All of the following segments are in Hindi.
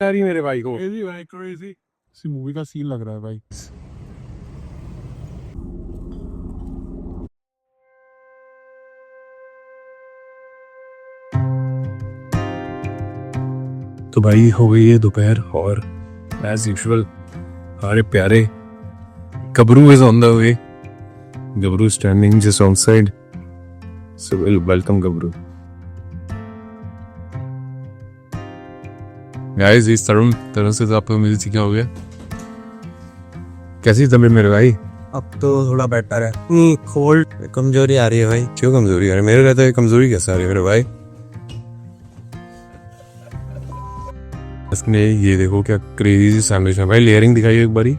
यार मेरे भाई को भाई क्रेजी सी मूवी का सीन लग रहा है भाई। तो भाई हो गई है दोपहर और एज यूजुअल हमारे प्यारे Gabru is on the way. Gabru standing just outside, so welcome Gabru. Guys इस तरह से तो आपको मिल चुका हो गया। कैसी तबीयत मेरे भाई? अब तो थोड़ा बेटर है। कोल्ड कमजोरी आ रही है भाई। क्यों कमजोरी आ रही है? मेरे कहते हैं कमजोरी कैसे आ रही है मेरे भाई? इसने ये देखो क्या क्रेजी सैंडविच है भाई। लेयरिंग दिखाइए एक बारी।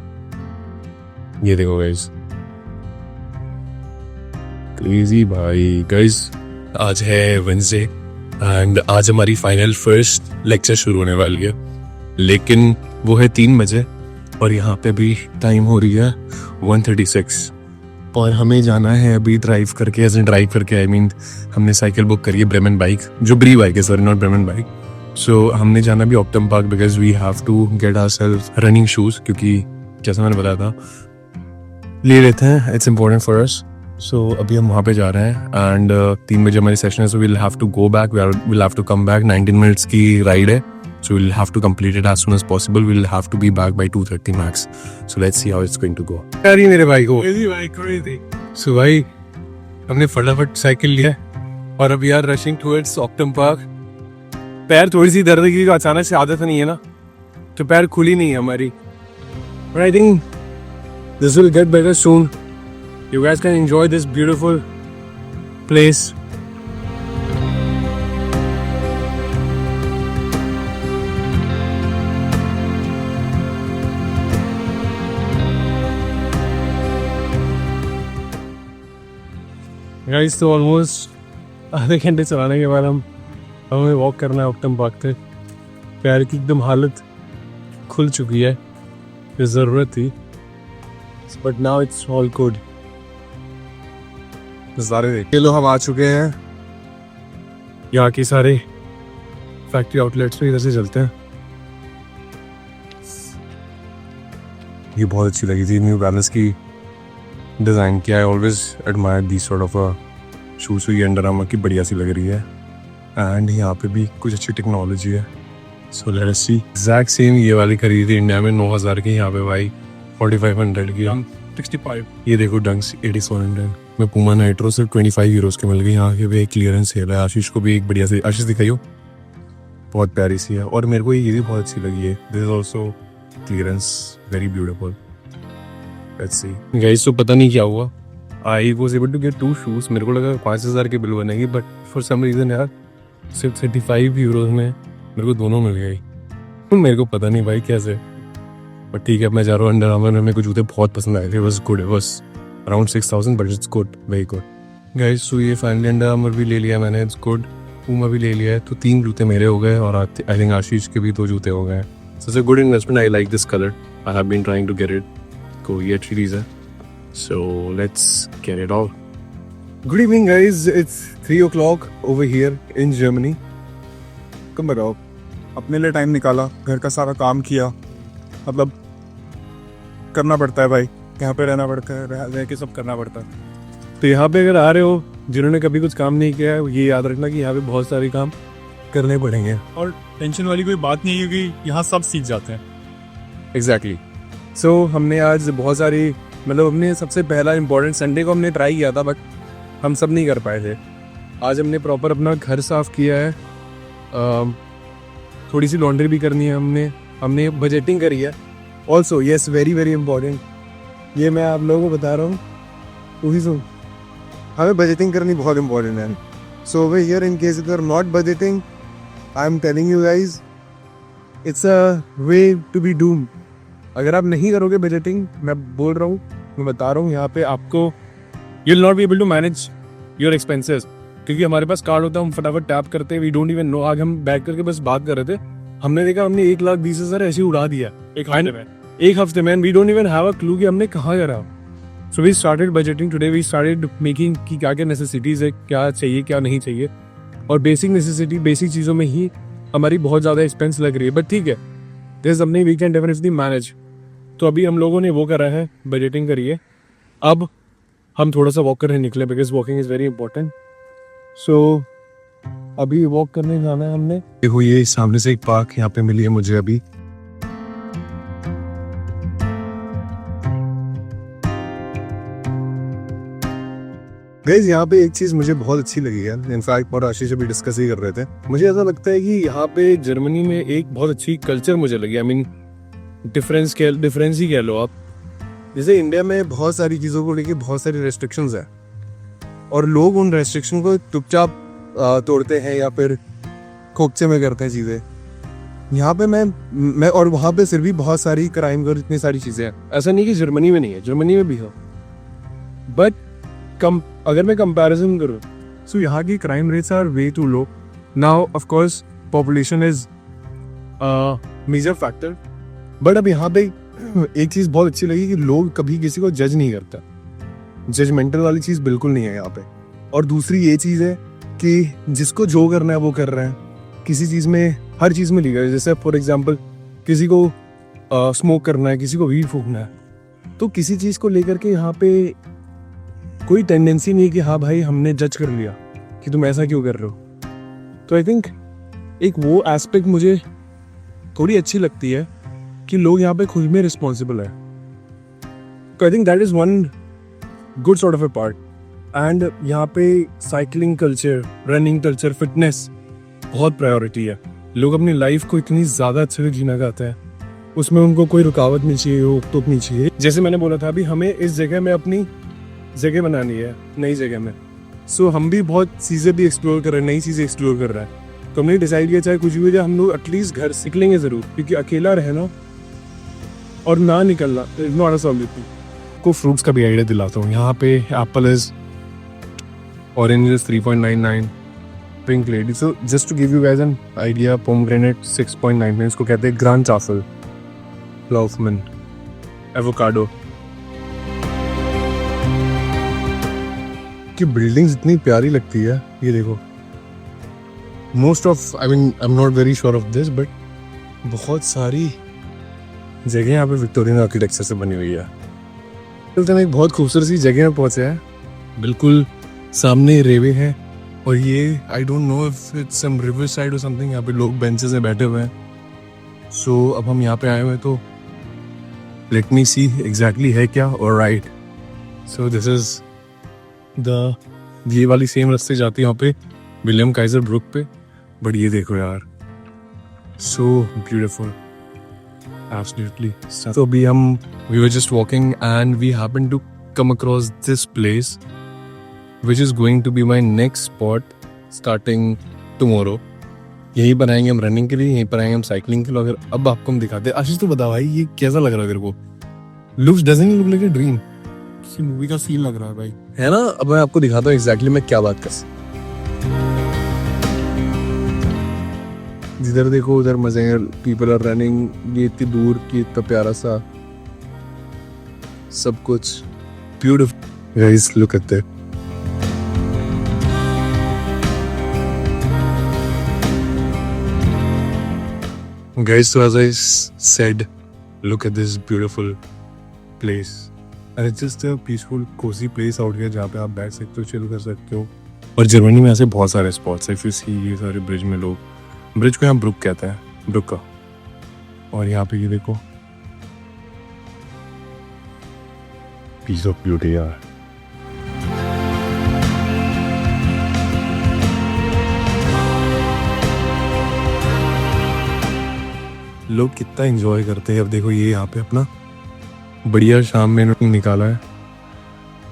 ये देखो गाइस, क्रेजी भाई। गाइस आज है वेडनेसडे एंड आज हमारी फाइनल फर्स्ट लेक्चर शुरू होने वाली है, लेकिन वो है 3 बजे और यहाँ पे भी टाइम हो रही है 1:36 और हमें जाना है अभी ड्राइव करके। आई मीन हमने साइकिल बुक करी है, ब्रेमन बाइक, जो ब्री बाइक है, sorry not Bremen bike. So हमने जाना भी ऑप्टम park because we have to get ourselves running shoes, क्योंकि जैसा मैंने बताया था ले लेते हैं, it's important for us. So अभी हम वहाँ पे जा रहे हैं एंड 3 बजे हमारी सेशन है, so will have to go back, will have to come back. 19 minutes की राइड है, so we'll have to complete it as soon as possible. We'll have to be back by 2:30 max. So let's see how it's going to go. यार ये मेरे भाई को भाई क्रेजी। सो भाई हमने फटाफट साइकिल लिया और अब यार रशिंग टुवर्ड्स ऑप्टम पार्क। पैर थोड़ी सी दर्द की, अचानक से आदत नहीं है ना, तो पैर खुली नहीं है हमारी, but I think this will get better soon. You guys can enjoy this beautiful place. Guys तो ऑलमोस्ट आधे घंटे चलाने के बाद हमें वॉक करना है ऑप्टम पार्क तक। पैर की एकदम हालत खुल चुकी है, ये ज़रूरत थी, but now it's all good. नज़ारे देखिए लो, हम आ चुके हैं यहाँ के सारे फैक्ट्री आउटलेट्स पे, इधर से चलते हैं। ये बहुत अच्छी लगी थी न्यू बैलेंस की डिज़ाइन किया है। Always admire the sort of shoes. ये अंडर आर्मर की बढ़िया सी लग रही है एंड यहाँ पे भी कुछ अच्छी टेक्नोलॉजी है। सो लेट अस सी। एग्जैक्ट सेम ये वाली खरीदी थी इंडिया में 9,000 की, यहाँ पे भाई 4,500 की। 65। ये देखो डंक्स 8,400 में पूमा नाइट्रो सिर्फ 25 यूरोज के मिल गई। यहाँ के भी एक क्लियरेंस सेल है। आशीष को भी एक बढ़िया सी, आशीष दिखाइयो, बहुत प्यारी सी है। और मेरे को ये भी बहुत अच्छी लगी है, this is also clearance, very beautiful. Let's see. Guys, तो पता नहीं क्या हुआ, I was able to get 2 shoes. मेरे को लगा 5,000 की बिल बनेगी, बट फॉर सम रीज़न यार सिर्फ 35 यूरोज में मेरे को दोनों मिल गई। मेरे को पता नहीं भाई कैसे, बट ठीक है। मैं जा रहा हूँ अंडर आर्मर में। मेरे को जूते बहुत पसंद आए थे, was good, was around 6,000 but it's good, very good. Guys तो ये फाइनली अंडर आर्मर भी ले लिया मैंने, इट्स गुड। पूमा भी ले लिया है, तो 3 जूते मेरे हो गए और आई थिंक आशीष के भी 2 जूते हो गए। So it's a good investment. I like this colour, I have been trying to get it. को ये अच्छी चीज़ है, so let's get it all. Good evening guys, it's 3 o'clock over here in Germany. कम बताओ, अपने लिए टाइम निकाला, घर का सारा काम किया, मतलब करना पड़ता है भाई, यहाँ पे रहना पड़ता है, रह के सब करना पड़ता है। तो यहाँ पे अगर आ रहे हो जिन्होंने कभी कुछ काम नहीं किया है, ये याद रखना कि यहाँ पे बहुत सारे काम करने पड़ेंगे और टेंशन वाली कोई बात नहीं है, क्योंकि यहाँ सब सीख जाते हैं। एग्जैक्टली। सो हमने आज बहुत सारी, मतलब हमने सबसे पहला इम्पोर्टेंट संडे को हमने ट्राई किया था, बट हम सब नहीं कर पाए थे। आज हमने प्रॉपर अपना घर साफ़ किया है, थोड़ी सी लॉन्ड्री भी करनी है हमने बजटिंग करी है also. Yes, very very important, ये मैं आप लोगों को बता रहा हूँ, वही सुन, हमें बजटिंग करनी बहुत इंपॉर्टेंट है। So over here in case if you are not budgeting, I am telling you guys, it's a way to be doomed. अगर आप नहीं करोगे बजटिंग, मैं बोल रहा हूँ, मैं बता रहा हूँ, यहाँ पे आपको you will not be able to manage your expenses, क्योंकि हमारे पास कार्ड होता है, हम फटाफट टैप करते हैं, वी डोंट इवन नो। आज हम बैठ करके बस बात कर रहे थे, हमने देखा हमने 1,20,000 ऐसे ही उड़ा दिया एक हफ्ते में, we don't even have a clue कि हमने कहाँ करा। So we started budgeting today, we started making कि क्या क्या नेसेसिटीज है, क्या चाहिए क्या नहीं चाहिए, और बेसिक नेसेसिटी, बेसिक चीज़ों में ही हमारी बहुत ज़्यादा एक्सपेंस लग रही है। बट ठीक है, this something we can definitely manage. तो अभी हम लोगों ने वो करा है, बजटिंग करिए। अब हम थोड़ा सा वॉक करने निकले because walking is very important. So अभी वॉक करने जाना है हमने। देखो ये सामने से एक पार्क यहाँ पे मिली है मुझे अभी। गाइस यहाँ पे एक चीज़ मुझे बहुत अच्छी लगी है, इनफैक्ट और आशीष अभी डिस्कस ही कर रहे थे। मुझे ऐसा लगता है कि यहाँ पे जर्मनी में एक बहुत अच्छी कल्चर मुझे लगी। आई मीन डिफरेंस ही कह लो आप। जैसे इंडिया में बहुत सारी चीज़ों को लेके बहुत सारी रेस्ट्रिक्शंस है और लोग उन रेस्ट्रिक्शन को चुपचाप तोड़ते हैं या फिर खोखचे में करते हैं चीज़ें। यहाँ पे मैं और वहाँ पे सिर्फ भी बहुत सारी क्राइम और इतनी सारी चीज़ें हैं। ऐसा नहीं कि जर्मनी में नहीं है, जर्मनी में भी है, बट अगर मैं कंपैरिजन करूँ सो यहाँ की crime rates are way too low. Now of course population is major factor, but अब यहाँ पे एक चीज़ बहुत अच्छी लगी कि लोग कभी किसी को जज नहीं करता। जजमेंटल वाली चीज़ बिल्कुल नहीं है यहाँ पे। और दूसरी ये चीज़ है कि जिसको जो करना है वो कर रहे हैं। किसी चीज़ में, हर चीज़ में लीगल है। जैसे फॉर एग्जांपल किसी को स्मोक करना है, किसी को वीड फूकना है, तो किसी चीज़ को लेकर के यहाँ पे कोई टेंडेंसी नहीं है कि हाँ भाई हमने जज कर लिया कि तुम ऐसा क्यों कर रहे हो। तो आई थिंक एक वो एस्पेक्ट मुझे थोड़ी अच्छी लगती है कि लोग यहाँ पे खुद में रिस्पॉन्सिबल है। तो I think that is one good sort of A part. And यहाँ पे cycling culture, running culture, fitness बहुत प्रायोरिटी है। लोग अपनी लाइफ को इतनी ज़्यादा अच्छे से जीना चाहते हैं, उसमें उनको कोई रुकावट नहीं चाहिए, रोक टोक नहीं चाहिए। जैसे मैंने बोला था अभी, हमें इस जगह में अपनी जगह बनानी है, नई जगह में। सो हम भी बहुत चीज़ें भी एक्सप्लोर कर रहे हैं, नई चीज़ें एक्सप्लोर कर रहे हैं। तो हमने डिसाइड किया चाहे कुछ भी हो जाए, हम लोग एटलीस्ट घर निकलेंगे ज़रूर, क्योंकि अकेला रहना और ना निकलना इज नॉट अ सॉल्यूशन। को फ्रूट्स का भी आइडिया दिलाता हूँ। यहाँ पे apple is, orange is 3.99, pink lady. So just to give you guys an idea, pomegranate 6.99, इसको कहते हैं ग्रांड चाफल, लाउफमैन, एवोकाडो। कि बिल्डिंग्स इतनी प्यारी लगती है, ये देखो। Most of, I mean I am not very sure of this, but बहुत सारी जगह यहाँ पे विक्टोरियन आर्किटेक्चर से बनी हुई है। चलते हम एक बहुत खूबसूरत सी जगह में पहुँचे हैं, बिल्कुल सामने रेवे है और ये I don't know if it's some river side और समथिंग। यहाँ पे लोग बेंचेस में बैठे हुए हैं। सो अब हम यहाँ पे आए हुए हैं, तो लेट मी सी एग्जैक्टली है क्या। और राइट, सो दिस इज ये वाली सेम रास्ते जाती है यहाँ पे विलियम काइजर ब्रुक पे। बट ये देखो यार, सो ब्यूटीफुल, एब्सोल्युटली। तो अभी we were just walking and we happened to come across this place which is going to be my next spot starting tomorrow. यहीं पर आएंगे हम रनिंग के लिए, यहीं पर आएंगे हम साइकिलिंग के लिए। अगर अब आपको हम दिखाते हैं, आशीष तो बता भाई ये कैसा लग रहा है तेरे को? Looks doesn't look like a dream? किसी मूवी का सीन लग रहा है भाई, है ना? अब मैं आपको दिखाता हूँ एग्जैक्टली मैं क्या बात कर। जिधर देखो उधर मजे हैं, पीपल आर रनिंग। ये इतनी दूर की, इतना प्यारा सा सब कुछ, beautiful. Guys look at that. Guys, so as I said, look at this beautiful place. And it's just a peaceful, cozy place out here जहाँ पे आप बैठ सकते हो, चिल कर सकते हो। और जर्मनी में ऐसे बहुत सारे स्पॉट्स है। If you see ये सारे ब्रिज में लोग, ब्रिज को यहाँ ब्रुक कहते हैं, ब्रुक का। और यहाँ पे ये देखो, पीस ऑफ ब्यूटी यार। लोग कितना एंजॉय करते हैं। अब देखो ये यहाँ पे अपना बढ़िया शाम में निकाला है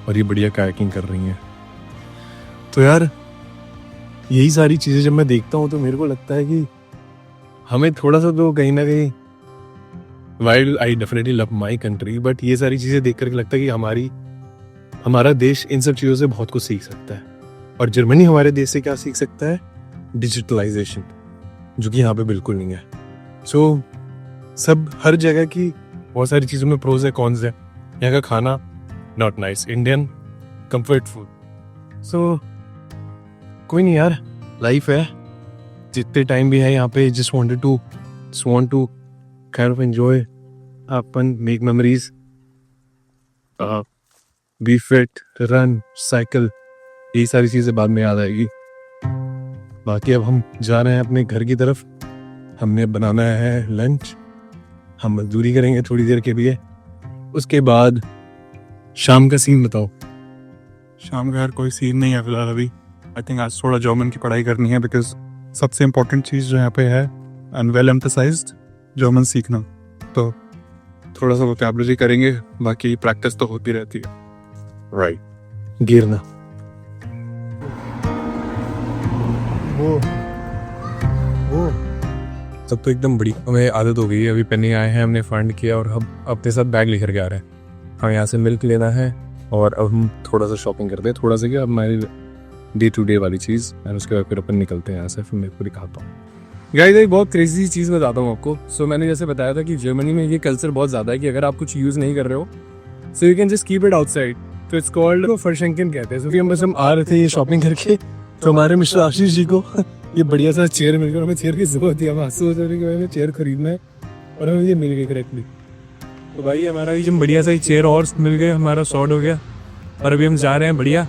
और ये बढ़िया कायाकिंग कर रही हैं। तो यार यही सारी चीज़ें जब मैं देखता हूँ तो मेरे को लगता है कि हमें थोड़ा सा तो कहीं ना कहीं, while I definitely love my country, but ये सारी चीज़ें देख करके लगता है कि हमारा देश इन सब चीज़ों से बहुत कुछ सीख सकता है। और जर्मनी हमारे देश से क्या सीख सकता है? डिजिटलाइजेशन, जो कि यहाँ पे बिल्कुल नहीं है। सो सब हर जगह की बहुत सारी चीज़ों में प्रोज है, कॉन्स है। यहाँ का खाना not nice, Indian comfort food. So कोई नहीं यार, लाइफ है, जितने टाइम भी है यहाँ पे just want to kind of enjoy, have fun, make memories, be fit, run, cycle. यही सारी चीज़ें बाद में याद आएगी. बाकी अब हम जा रहे हैं अपने घर की तरफ. हमने बनाना है लंच. हम मजदूरी करेंगे थोड़ी देर के लिए. उसके बाद शाम का सीन बताओ. शाम का यार कोई सीन नहीं है फिलहाल अभी. आई थिंक आज थोड़ा जर्मन की पढ़ाई करनी है बिकॉज सबसे इम्पोर्टेंट चीज़ जो यहाँ पे है एंड वेल एम्फसाइज्ड जर्मन सीखना. तो थोड़ा सा वोकैबुलरी करेंगे, बाकी प्रैक्टिस तो होती रहती है. राइट. गिरना. सब तो एकदम बड़ी हमें आदत हो गई है. अभी पेनी आए हैं, हमने फंड किया और हम अपने साथ बैग लेकर के आ रहे हैं. हमें यहाँ से मिल्क लेना है और अब हम थोड़ा सा शॉपिंग करते हैं. थोड़ा सा क्या, हमारी डे टू डे वाली चीज़. एंड उसके बाद फिर अपन निकलते हैं यहाँ से. फिर मैं पूरी दिखाता हूँ. गाइस एक बहुत क्रेजी चीज़ बताता हूँ आपको. सो मैंने जैसे बताया था कि जर्मनी में ये कल्चर बहुत ज़्यादा है कि अगर आप कुछ यूज़ नहीं कर रहे हो so you can just keep it outside. तो इट्स कॉल्ड फरशंकन कहते हैं. सो हम बस हम आ रहे थे ये शॉपिंग करके, तो हमारे मिस्टर आशीष जी को ये बढ़िया सा चेयर मिल गया. हमें चेयर की जरूरत थी. हम आंसू हो रहे कि हमें चेयर खरीदना है और हमें ये मिल गई करेक्टली. तो भाई हमारा ये जो बढ़िया सा चेयर और मिल गया, हमारा सॉर्ट हो गया. और अभी हम जा रहे हैं बढ़िया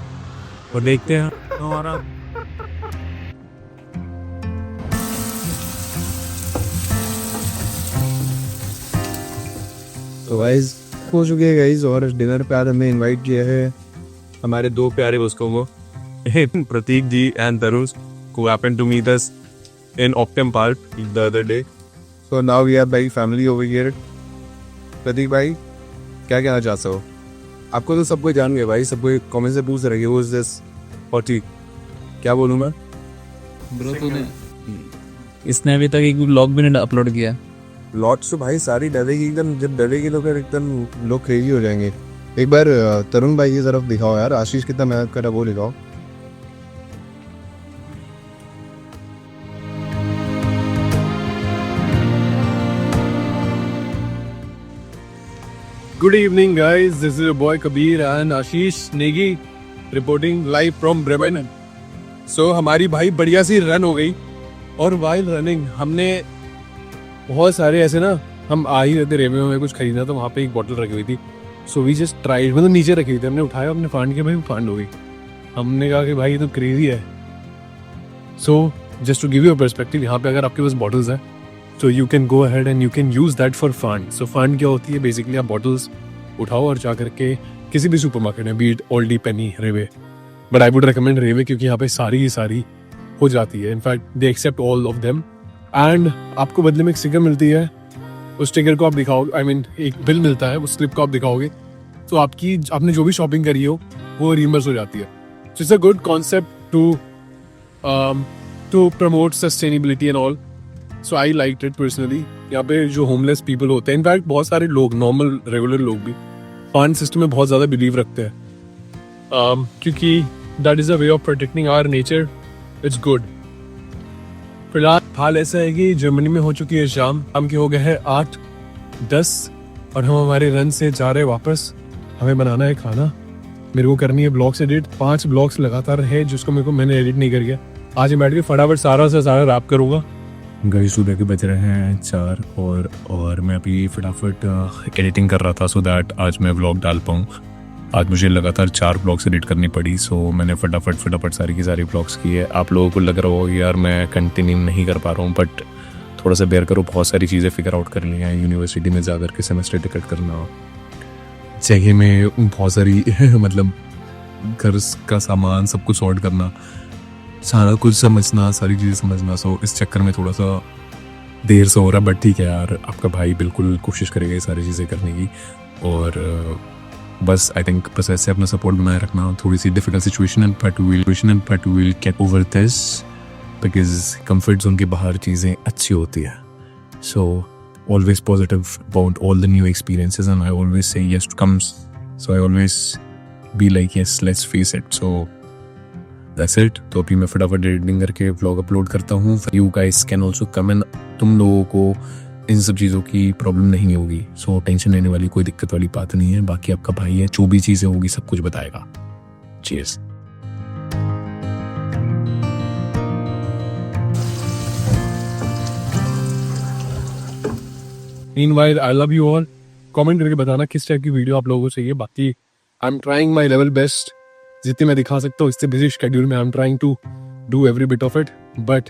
और देखते हैं हमारा. तो गाइस हो चुके हैं गाइस और डिनर पे आज हमने इनवाइट किया है हमारे दो प्यारे दोस्तों को, प्रतीक जी and तरुष, who happened to meet us in Optum Park the other day. So now we are भाई family over here. प्रतीक भाई क्या कहना चाहते हो? आपको तो सब कोई जान गया भाई, सब कोई कमेंट से पूछ रहे वो दिस और ठीक क्या बोलूँ मैं. ब्रो तूने इसने अभी तक एक व्लॉग भी नहीं अपलोड किया. लॉट्स तो भाई सारी डरेगी एकदम. जब डरेगी तो फिर एकदम लोग क्रेजी हो जाएंगे. एक बार तरुण भाई की तरफ दिखाओ यार. आशीष कितना मेहनत कर रहा है वो दिखाओ. Good evening guys, this is your boy Kabir and Ashish Negi reporting live from Bremen. So हमारी भाई बढ़िया सी रन हो गई और while running हमने बहुत सारे ऐसे ना, हम आ ही रहे थे रेवे में कुछ खरीदना, तो वहाँ पे एक बोतल रखी हुई थी. सो वी जस्ट ट्राइड, मतलब नीचे रखी हुई थी, हमने उठाया, हमने फांड किया, भाई वो फांड हो गई. हमने कहा कि भाई ये तो क्रेजी है. So just to give you a perspective, यहाँ पे अगर आपके पास बॉटल्स हैं तो you can go ahead and you can use that for fund. So fund क्या होती है बेसिकली, आप बॉटल्स उठाओ और जा करके किसी भी सुपर मार्केट में, बीट ओल्डी, पेनी, रेवे, बट आई वुड रिकमेंड रेवे क्योंकि यहाँ पे सारी की सारी हो जाती है. In fact they accept all of them and आपको बदले में एक स्टिकर मिलती है. उस स्टिकर को आप दिखाओगे, आई मीन एक बिल मिलता है, उस स्लिप को आप दिखाओगे तो आपकी आपने जो भी शॉपिंग करी हो वो रिइंबर्स हो जाती है. So it's a good concept to promote sustainability and all. So I like it personally. यहाँ पे जो होमलेस पीपल होते हैं, इनफैक्ट बहुत सारे लोग, नॉर्मल रेगुलर लोग भी फंड सिस्टम में बहुत ज़्यादा बिलीव रखते हैं क्योंकि that is a way of protecting our nature. It's good. फिलहाल हाल ऐसा है कि जर्मनी में हो चुकी है शाम के हो गए हैं 8-10 और हम हमारे रन से जा रहे हैं वापस. हमें बनाना है खाना. मेरे को करनी है ब्लॉग्स एडिट. 5 ब्लॉग्स लगातार है जिसको मैंने एडिट नहीं कर गया. आज मैं बैठ के फटाफट सारा से सारा रैप करूँगा. गई सुबह के बज रहे हैं 4 और मैं अभी फटाफट एडिटिंग कर रहा था सो दैट आज मैं व्लॉग डाल पाऊँ. आज मुझे लगातार 4 ब्लॉग्स एडिट करनी पड़ी. सो मैंने फटाफट सारी की सारी ब्लॉग्स की है. आप लोगों को लग रहा होगा यार मैं कंटिन्यू नहीं कर पा रहा हूँ, बट थोड़ा सा बेयर करो. बहुत सारी चीज़ें फिगर आउट कर ली हैं. यूनिवर्सिटी में जा करके सेमेस्टर टिकट करना, जगह में बहुत सारी मतलब घर का सामान सब कुछ सॉर्ट करना, सारा कुछ समझना, सारी चीज़ें समझना. सो इस चक्कर में थोड़ा सा देर से हो रहा, बट ठीक है यार, आपका भाई बिल्कुल कोशिश करेगा ये सारी चीज़ें करने की. और बस आई थिंक बस ऐसे अपना सपोर्ट बनाए रखना. थोड़ी सी difficult situation and but we will get over this because comfort zone के बाहर चीज़ें अच्छी होती है. So always positive about all the new experiences and I always say yes to comes. So I always be like yes let's face it. So that's it. तो अभी मैं फटाफट एडिटिंग करके व्लॉग अपलोड करता हूँ. You guys can also come in. तुम लोगों को इन सब चीज़ों की प्रॉब्लम नहीं होगी. सो टेंशन लेने वाली कोई दिक्कत वाली बात नहीं है. बाकी आपका भाई है, जो भी चीज़ें होगी सब कुछ बताएगा. Cheers. Meanwhile I love you all. Comment करके बताना किस टाइप की वीडियो आप लोगों को चाहिए. बाकी I am trying my level best. जितने मैं दिखा सकता हूँ इससे बिजी शेड्यूल में I am trying to do every bit of it. But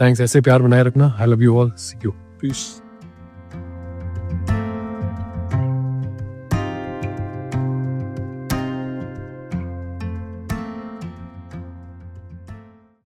thanks. ऐसे प्यार बनाए रखना. I love you all. See you. Piece.